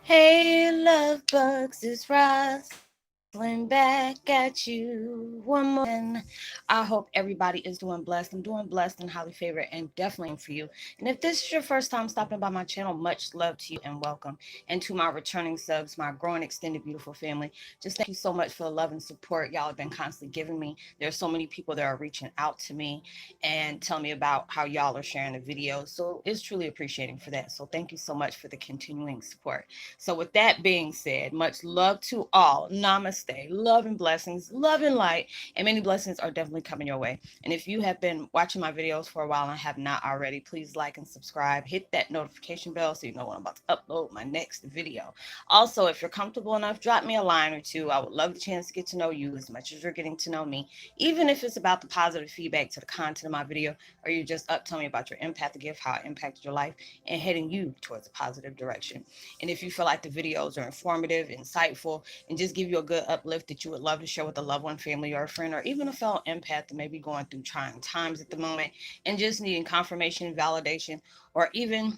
Hey, love bugs, it's Roslynn back at you one more. I hope everybody is doing blessed. I'm doing blessed and highly favored and definitely for you. And if this is your first time stopping by my channel, much love to you and welcome. And to my returning subs, my growing, extended, beautiful family, just thank you so much for the love and support y'all have been constantly giving me. There's so many people that are reaching out to me and tell me about how y'all are sharing the videos. So it's truly appreciating for that. So thank you so much for the continuing support. So, with that being said, much love to all. Namaste. Love and blessings, love and light, and many blessings are definitely coming your way. And if you have been watching my videos for a while and have not already, please like and subscribe. Hit that notification bell so you know when I'm about to upload my next video. Also, if you're comfortable enough, drop me a line or two. I would love the chance to get to know you as much as you're getting to know me, even if it's about the positive feedback to the content of my video, or you're just up telling me about your empathic gift, how it impacted your life, and heading you towards a positive direction. And if you feel like the videos are informative, insightful, and just give you a good uplift that you would love to share with a loved one, family, or a friend, or even a fellow empath that may be going through trying times at the moment and just needing confirmation, validation, or even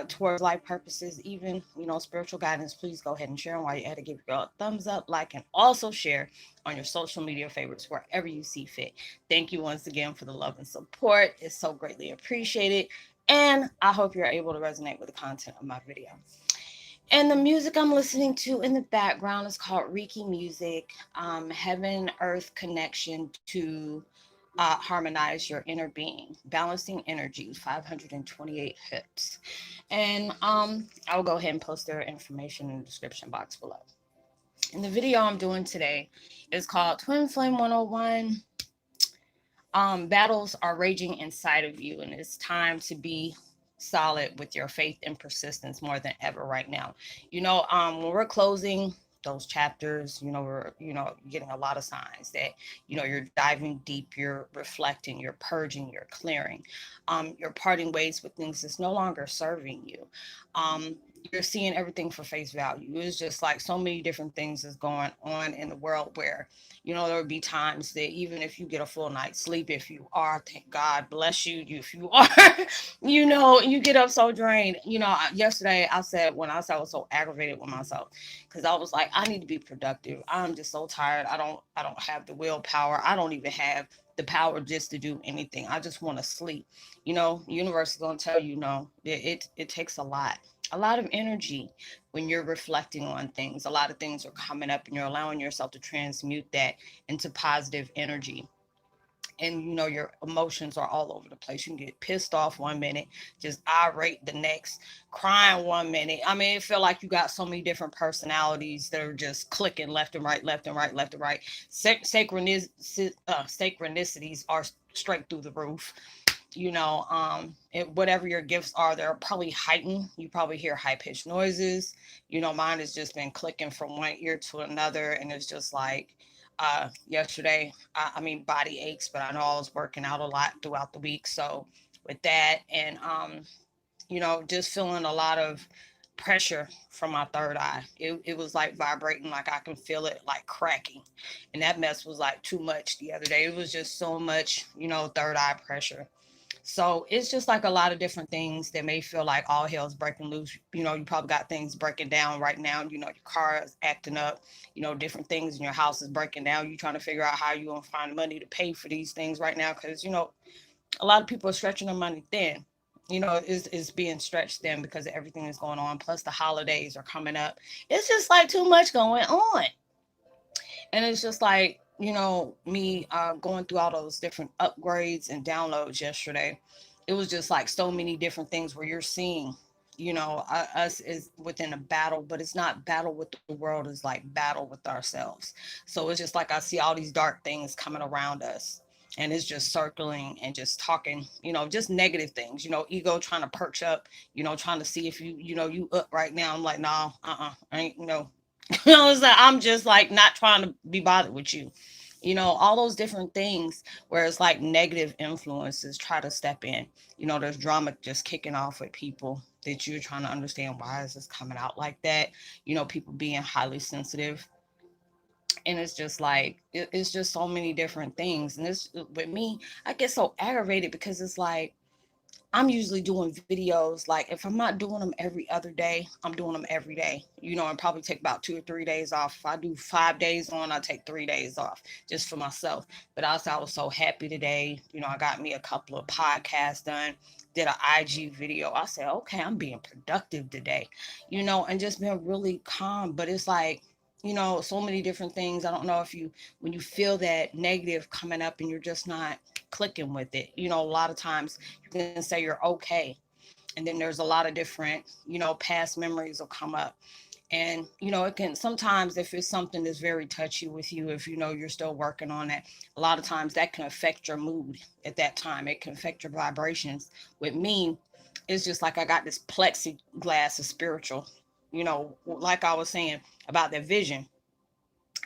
towards life purposes, even, spiritual guidance, please go ahead and share them while you're at it. Give your girl a thumbs up, like, and also share on your social media favorites wherever you see fit. Thank you once again for the love and support. It's so greatly appreciated. And I hope you're able to resonate with the content of my video. And the music I'm listening to in the background is called Reiki music, Heaven Earth Connection to harmonize your inner being, balancing energy, 528 hertz. And I'll go ahead and post their information in the description box below. And the video I'm doing today is called Twin Flame 101. Battles are raging inside of you, and it's time to be solid with your faith and persistence more than ever right now. When we're closing those chapters, we're getting a lot of signs that you're diving deep, you're reflecting, you're purging, you're clearing, you're parting ways with things that's no longer serving you. You're seeing everything for face value. It's just like so many different things is going on in the world where there would be times that even if you get a full night's sleep, if you are, thank God bless you, if you are, you get up so drained. Yesterday I said, when I said I was so aggravated with myself, because I was like, I need to be productive. I'm just so tired. I don't have the willpower. I don't even have the power just to do anything. I just want to sleep. Universe is going to tell you, no, it takes a lot of energy when you're reflecting on things. A lot of things are coming up and you're allowing yourself to transmute that into positive energy. And your emotions are all over the place. You can get pissed off one minute, just irate the next, crying one minute. I mean, it feel like you got so many different personalities that are just clicking left and right, left and right, left and right. Synchronicities are straight through the roof. Whatever your gifts are, they're probably heightened. You probably hear high pitched noises. Mine has just been clicking from one ear to another, and it's just like yesterday, I mean, body aches, but I know I was working out a lot throughout the week. So with that, and just feeling a lot of pressure from my third eye. It was like vibrating, like I can feel it like cracking. And that mess was like too much the other day. It was just so much, third eye pressure. So it's just like a lot of different things that may feel like all hell's breaking loose. You probably got things breaking down right now. Your car is acting up. Different things in your house is breaking down. You're trying to figure out how you're going to find money to pay for these things right now because, a lot of people are stretching their money thin. Is being stretched thin because everything is going on. Plus the holidays are coming up. It's just like too much going on. And it's just like, me going through all those different upgrades and downloads yesterday. It was just like so many different things where you're seeing, us is within a battle, but it's not battle with the world, it's like battle with ourselves. So it's just like I see all these dark things coming around us. And it's just circling and just talking, just negative things, ego trying to perch up, trying to see if you up right now. I'm like, no, I ain't, no, it's like I'm just like not trying to be bothered with you. All those different things where it's like negative influences try to step in. There's drama just kicking off with people that you're trying to understand why is this coming out like that. People being highly sensitive. And it's just like it's just so many different things. And this with me, I get so aggravated because it's like I'm usually doing videos. Like if I'm not doing them every other day, I'm doing them every day. And probably take about 2 or 3 days off. If I do 5 days on, I take 3 days off just for myself. But also, I was so happy today. I got me a couple of podcasts done, did an IG video. I said, okay, I'm being productive today, and just being really calm. But it's like, so many different things. I don't know if when you feel that negative coming up and you're just not clicking with it, a lot of times you can say you're okay. And then there's a lot of different, past memories will come up. And, it can sometimes, if it's something that's very touchy with you, if you're still working on it, a lot of times that can affect your mood at that time. It can affect your vibrations. With me, it's just like I got this plexiglass of spiritual, like I was saying about that vision.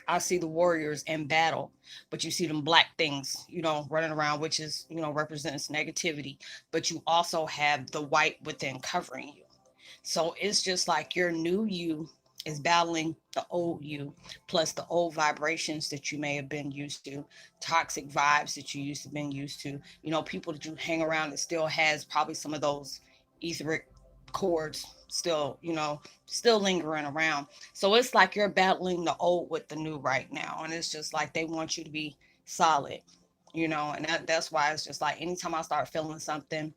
I see the warriors in battle, but you see them black things, running around, which is, represents negativity. But you also have the white within covering you. So it's just like your new you is battling the old you, plus the old vibrations that you may have been used to, toxic vibes that you used to been used to, people that you hang around that still has probably some of those etheric chords still, still lingering around. So it's like you're battling the old with the new right now. And it's just like they want you to be solid, and that's why it's just like anytime I start feeling something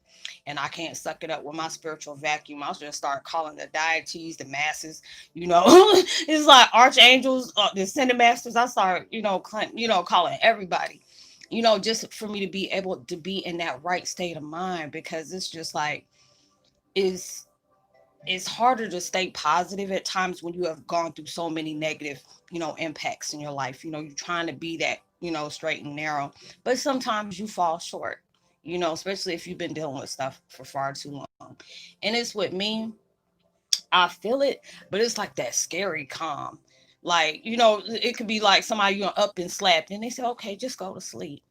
and I can't suck it up with my spiritual vacuum, I'll just start calling the deities, the masses, it's like archangels, the ascended masters. I start, calling everybody, just for me to be able to be in that right state of mind, because it's just like, is it's harder to stay positive at times when you have gone through so many negative, impacts in your life. You're trying to be that, straight and narrow, but sometimes you fall short, especially if you've been dealing with stuff for far too long. And it's with me, I feel it, but it's like that scary calm. Like, it could be like somebody, up and slapped and they say, okay, just go to sleep.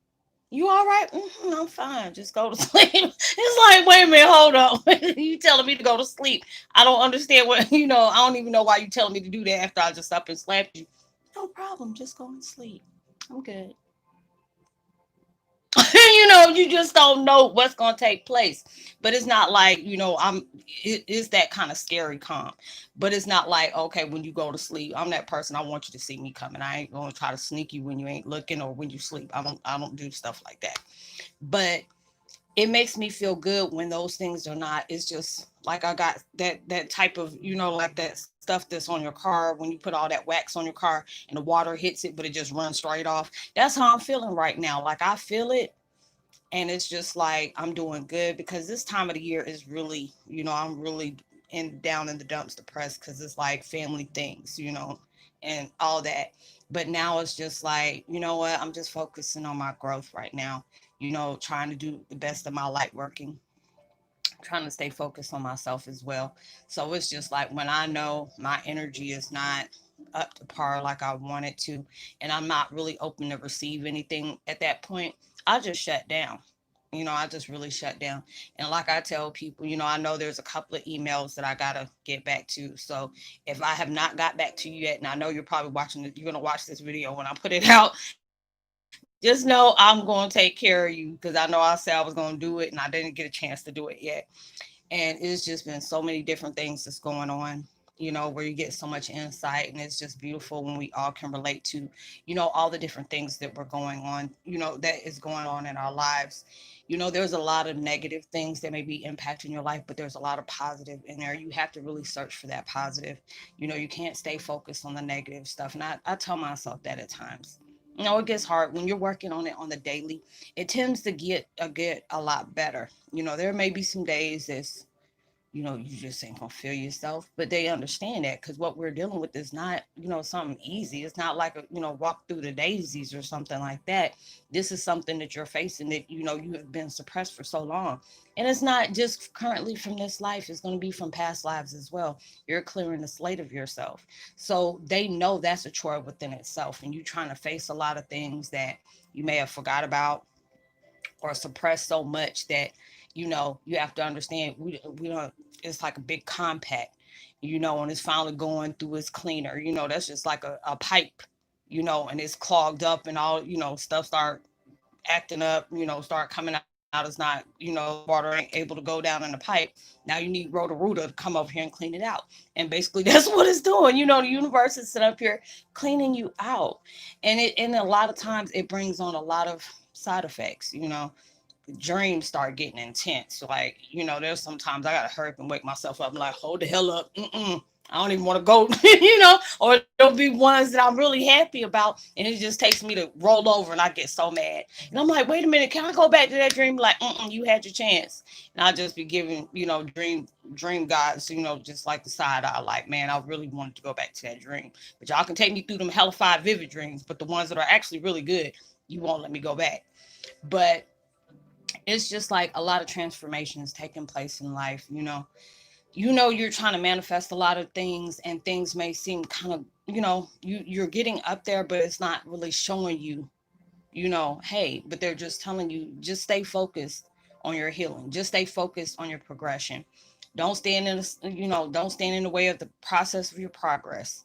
You all right? I'm fine. Just go to sleep. It's like, wait a minute, hold on. You telling me to go to sleep? I don't understand what I don't even know why you telling me to do that after I just up and slapped you. No problem. Just go and sleep. I'm good. You just don't know what's going to take place. But it's not like, it's that kind of scary calm. But it's not like, okay, when you go to sleep, I'm that person. I want you to see me coming. I ain't going to try to sneak you when you ain't looking or when you sleep. I don't do stuff like that. But it makes me feel good when those things are not. It's just like I got that type of, like that stuff that's on your car when you put all that wax on your car and the water hits it, but it just runs straight off. That's how I'm feeling right now. Like I feel it, and it's just like I'm doing good, because this time of the year is really, I'm really down in the dumps, depressed, because it's like family things, and all that. But now it's just like, you know what, I'm just focusing on my growth right now, trying to do the best of my light working, trying to stay focused on myself as well. So it's just like when I know my energy is not up to par like I want it to, and I'm not really open to receive anything at that point, I just shut down. I just really shut down. And like I tell people, I know there's a couple of emails that I gotta get back to. So if I have not got back to you yet, and I know you're probably watching it, you're gonna watch this video when I put it out, just know I'm gonna take care of you, because I know I said I was gonna do it and I didn't get a chance to do it yet. And it's just been so many different things that's going on, where you get so much insight, and it's just beautiful when we all can relate to, all the different things that we're going on, that is going on in our lives. There's a lot of negative things that may be impacting your life, but there's a lot of positive in there. You have to really search for that positive. You can't stay focused on the negative stuff. And I tell myself that at times. It gets hard when you're working on it on the daily. It tends to get a lot better. There may be some days that's, you just ain't gonna feel yourself, but they understand that, because what we're dealing with is not, something easy. It's not like a, walk through the daisies or something like that. This is something that you're facing, that, you have been suppressed for so long. And it's not just currently from this life, it's going to be from past lives as well. You're clearing the slate of yourself. So they know that's a chore within itself. And you trying to face a lot of things that you may have forgot about or suppressed so much that, you have to understand, we don't, it's like a big compact, and it's finally going through its cleaner, that's just like a pipe, and it's clogged up, and all, stuff start acting up, start coming out. now there's not, the water ain't able to go down in the pipe. Now you need Roto-Rooter to come over here and clean it out. And basically that's what it's doing. The universe is set up here cleaning you out. And a lot of times it brings on a lot of side effects. Dreams start getting intense. Like, there's sometimes I gotta hurry up and wake myself up. I'm like, hold the hell up. I don't even want to go, or there'll be ones that I'm really happy about, and it just takes me to roll over and I get so mad. And I'm like, wait a minute, can I go back to that dream? Like, you had your chance. And I'll just be giving, dream gods, just like the side eye, like, man, I really wanted to go back to that dream. But y'all can take me through them hellified vivid dreams, but the ones that are actually really good, you won't let me go back. But it's just like a lot of transformations taking place in life. You're trying to manifest a lot of things, and things may seem kind of, you're getting up there, but it's not really showing you, hey, but they're just telling you, just stay focused on your healing, just stay focused on your progression. Don't stand in the way of the process of your progress.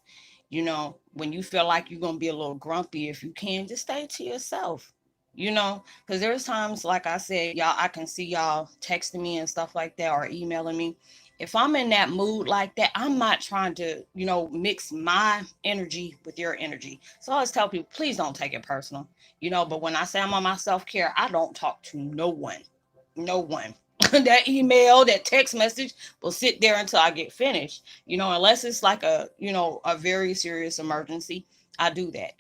When you feel like you're going to be a little grumpy, if you can, just stay to yourself. Because there's times, like I said, y'all, I can see y'all texting me and stuff like that, or emailing me. If I'm in that mood like that, I'm not trying to, mix my energy with your energy. So I always tell people, please don't take it personal. But when I say I'm on my self-care, I don't talk to no one. No one. That email, that text message will sit there until I get finished. Unless it's like a very serious emergency, I do that.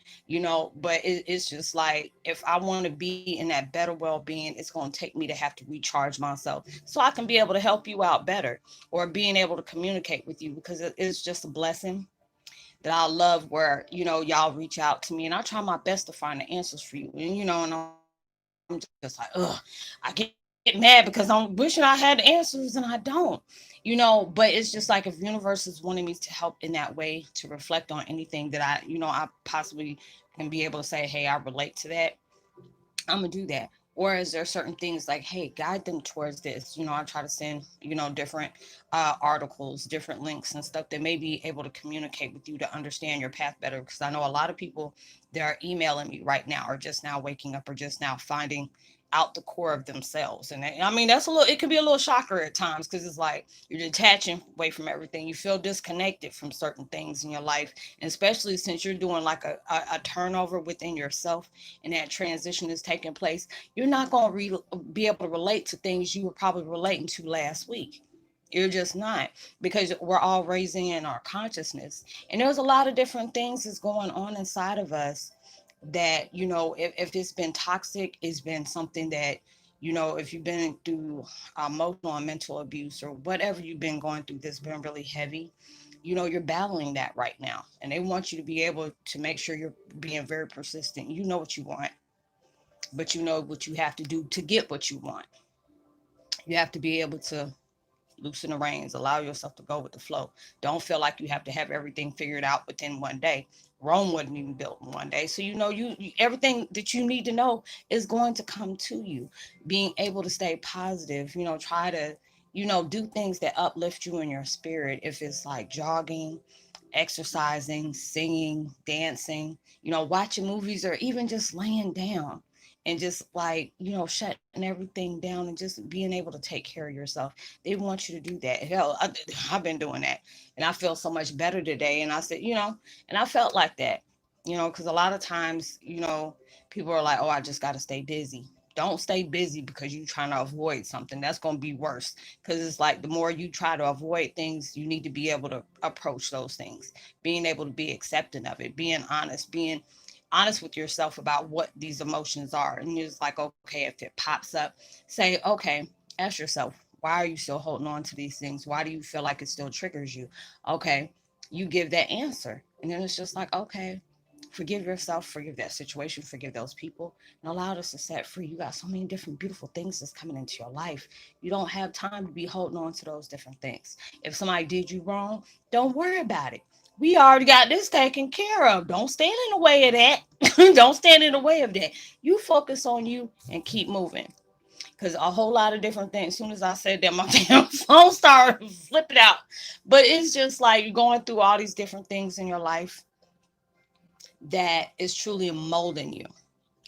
But it's just like, if I want to be in that better well-being, it's going to take me to have to recharge myself so I can be able to help you out better, or being able to communicate with you, because it's just a blessing that I love, where, y'all reach out to me and I try my best to find the answers for you. And I'm just like, I get mad because I'm wishing I had the answers and I don't. But it's just like, if the universe is wanting me to help in that way, to reflect on anything that I possibly can be able to say, hey, I relate to that, I'm gonna do that. Or is there certain things like, hey, guide them towards this? I try to send, different articles, different links and stuff that may be able to communicate with you to understand your path better. Because I know a lot of people that are emailing me right now are just now waking up, or just now finding out the core of themselves. And I mean, it can be a little shocker at times, because it's like you're detaching away from everything. You feel disconnected from certain things in your life, and especially since you're doing like a turnover within yourself, and that transition is taking place. You're not going to be able to relate to things you were probably relating to last week. You're just not, because we're all raising in our consciousness. And there's a lot of different things that's going on inside of us that, if it's been toxic, it's been something that, if you've been through emotional and mental abuse, or whatever you've been going through that's been really heavy, you're battling that right now. And they want you to be able to make sure you're being very persistent. You know what you want, but you know what you have to do to get what you want. You have to be able to loosen the reins, allow yourself to go with the flow. Don't feel like you have to have everything figured out within one day. Rome wasn't even built in one day. So you everything that you need to know is going to come to you. Being able to stay positive, try to, do things that uplift you in your spirit. If it's like jogging, exercising, singing, dancing, watching movies, or even just laying down and just like, shutting everything down and just being able to take care of yourself. They want you to do that. Hell, I've been doing that, and I feel so much better today. And I said, and I felt like that, because a lot of times, people are like, oh, I just got to stay busy. Don't stay busy because you're trying to avoid something. That's going to be worse, because it's like the more you try to avoid things, you need to be able to approach those things, being able to be accepting of it, being honest with yourself about what these emotions are. And it's like, okay, if it pops up, say, okay, ask yourself, why are you still holding on to these things? Why do you feel like it still triggers you? Okay, you give that answer. And then it's just like, okay, forgive yourself, forgive that situation, forgive those people, and allow us to set free. You got so many different beautiful things that's coming into your life. You don't have time to be holding on to those different things. If somebody did you wrong, don't worry about it. We already got this taken care of. Don't stand in the way of that. Don't stand in the way of that. You focus on you and keep moving. Because a whole lot of different things. As soon as I said that, my damn phone started flipping out. But it's just like you're going through all these different things in your life that is truly molding you.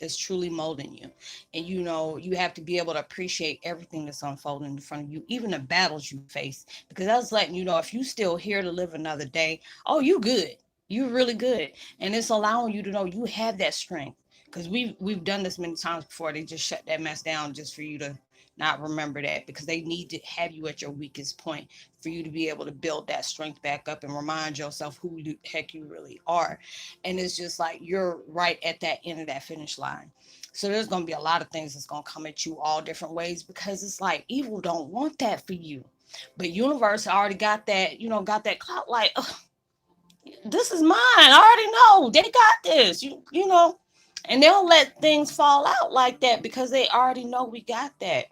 It's truly molding you. And you have to be able to appreciate everything that's unfolding in front of you, even the battles you face. Because that's letting you know, if you still here to live another day, oh, you good. You're really good. And it's allowing you to know you have that strength. Because we've done this many times before. They just shut that mess down just for you to not remember that, because they need to have you at your weakest point for you to be able to build that strength back up and remind yourself who the heck you really are. And it's just like you're right at that end of that finish line. So there's going to be a lot of things that's going to come at you all different ways, because it's like evil don't want that for you. But universe already got that, got that clout, like, "Ugh, this is mine. I already know. They got this. And they'll let things fall out like that because they already know we got that.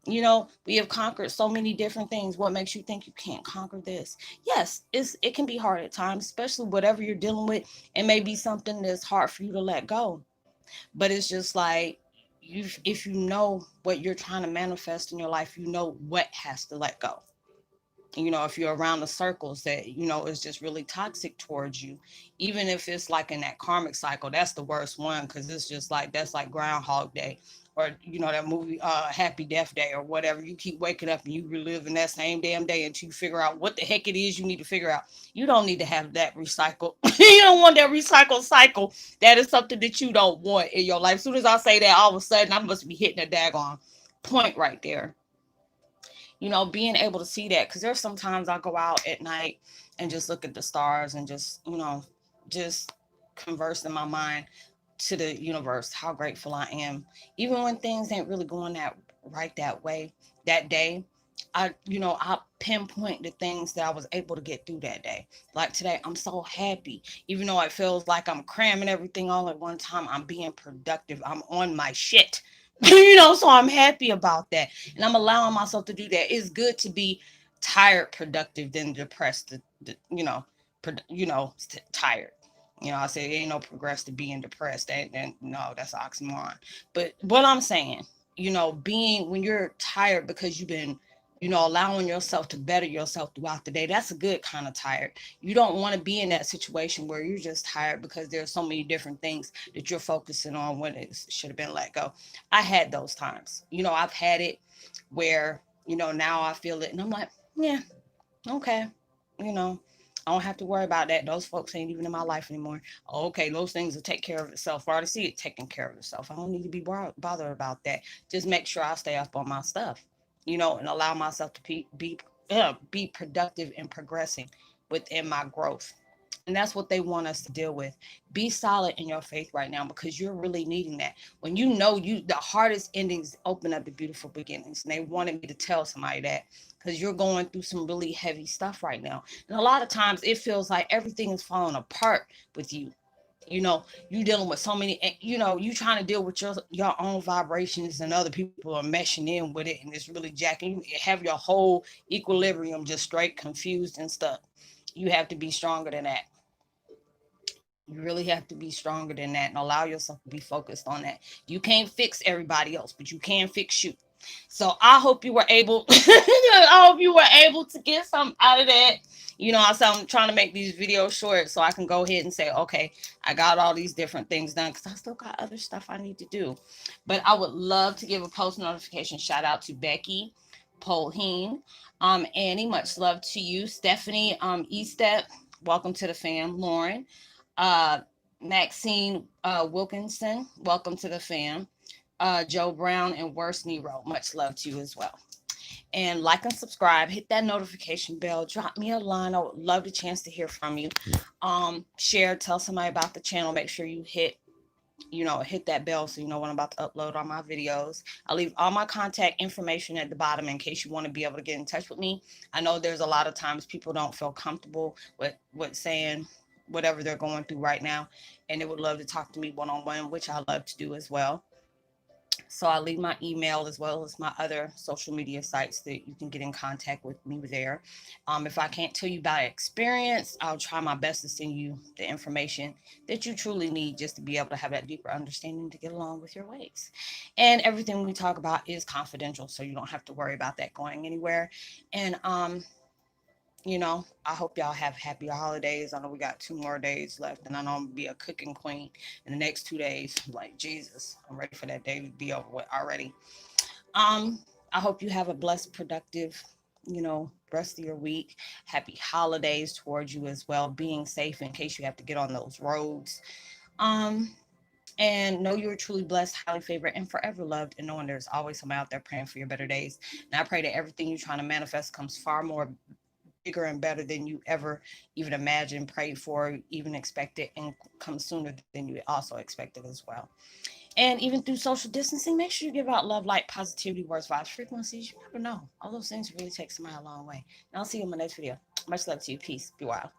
We have conquered so many different things. What makes you think you can't conquer this? Yes, it can be hard at times, especially whatever you're dealing with. It may be something that's hard for you to let go. But it's just like, if you know what you're trying to manifest in your life, you know what has to let go. If you're around the circles that is just really toxic towards you, even if it's like in that karmic cycle, that's the worst one, because it's just like, that's like Groundhog Day, or that movie, Happy Death Day, or whatever. You keep waking up and you relive in that same damn day until you figure out what the heck it is you need to figure out. You don't need to have that recycle. You don't want that recycle cycle. That is something that you don't want in your life. As soon as I say that, all of a sudden I must be hitting a daggone point right there. Being able to see that, because there's sometimes I go out at night and just look at the stars and just converse in my mind to the universe how grateful I am, even when things ain't really going that right that way that day. I pinpoint the things that I was able to get through that day. Like today, I'm so happy, even though it feels like I'm cramming everything all at one time. I'm being productive. I'm on my shit. So I'm happy about that, and I'm allowing myself to do that. It's good to be tired, productive, than depressed. Tired. I say ain't no progress to being depressed. And no, that's an oxymoron. But what I'm saying, being when you're tired because you've been, allowing yourself to better yourself throughout the day, that's a good kind of tired. You don't want to be in that situation where you're just tired because there's so many different things that you're focusing on when it should have been let go. I had those times. I've had it where, now I feel it and I'm like, yeah, okay, you know, I don't have to worry about that. Those folks ain't even in my life anymore. Okay, those things will take care of itself. I already see it taking care of itself. I don't need to be bothered about that. Just make sure I stay up on my stuff, and allow myself to be productive and progressing within my growth. And that's what they want us to deal with. Be solid in your faith right now, because you're really needing that. When the hardest endings open up the beautiful beginnings. And they wanted me to tell somebody that, because you're going through some really heavy stuff right now. And a lot of times it feels like everything is falling apart with you. You dealing with so many, you trying to deal with your own vibrations, and other people are meshing in with it, and it's really jacking. You have your whole equilibrium just straight confused and stuck. You have to be stronger than that. You really have to be stronger than that and allow yourself to be focused on that. You can't fix everybody else, but you can fix you. So I hope you were able I hope you were able to get something out of that. I'm trying to make these videos short so I can go ahead and say, okay, I got all these different things done, because I still got other stuff I need to do. But I would love to give a post notification shout out to Becky Polheen, Annie, much love to you. Stephanie, Estep, welcome to the fam. Lauren, uh, Maxine Wilkinson, welcome to the fam. Joe Brown and Worst Nero, much love to you as well. And like and subscribe, hit that notification bell, drop me a line. I would love the chance to hear from you. Share, tell somebody about the channel. Make sure you hit that bell so you know when I'm about to upload all my videos. I'll leave all my contact information at the bottom in case you want to be able to get in touch with me. I know there's a lot of times people don't feel comfortable with saying whatever they're going through right now, and they would love to talk to me one-on-one, which I love to do as well. So I'll leave my email as well as my other social media sites that you can get in contact with me there. If I can't tell you about experience, I'll try my best to send you the information that you truly need just to be able to have that deeper understanding to get along with your ways. And everything we talk about is confidential, so you don't have to worry about that going anywhere. And I hope y'all have happy holidays. I know we got 2 more days left, and I know I'm gonna be a cooking queen in the next 2 days. Like Jesus, I'm ready for that day to be over with already. Um, I hope you have a blessed, productive, rest of your week. Happy holidays towards you as well. Being safe in case you have to get on those roads. Um, and know you're truly blessed, highly favored, and forever loved. And knowing there's always somebody out there praying for your better days. And I pray that everything you're trying to manifest comes far more bigger and better than you ever even imagined, prayed for, even expected, and comes sooner than you also expected as well. And even through social distancing, make sure you give out love, light, positivity, words, vibes, frequencies. You never know. All those things really take somebody a long way. And I'll see you in my next video. Much love to you. Peace. Be wild.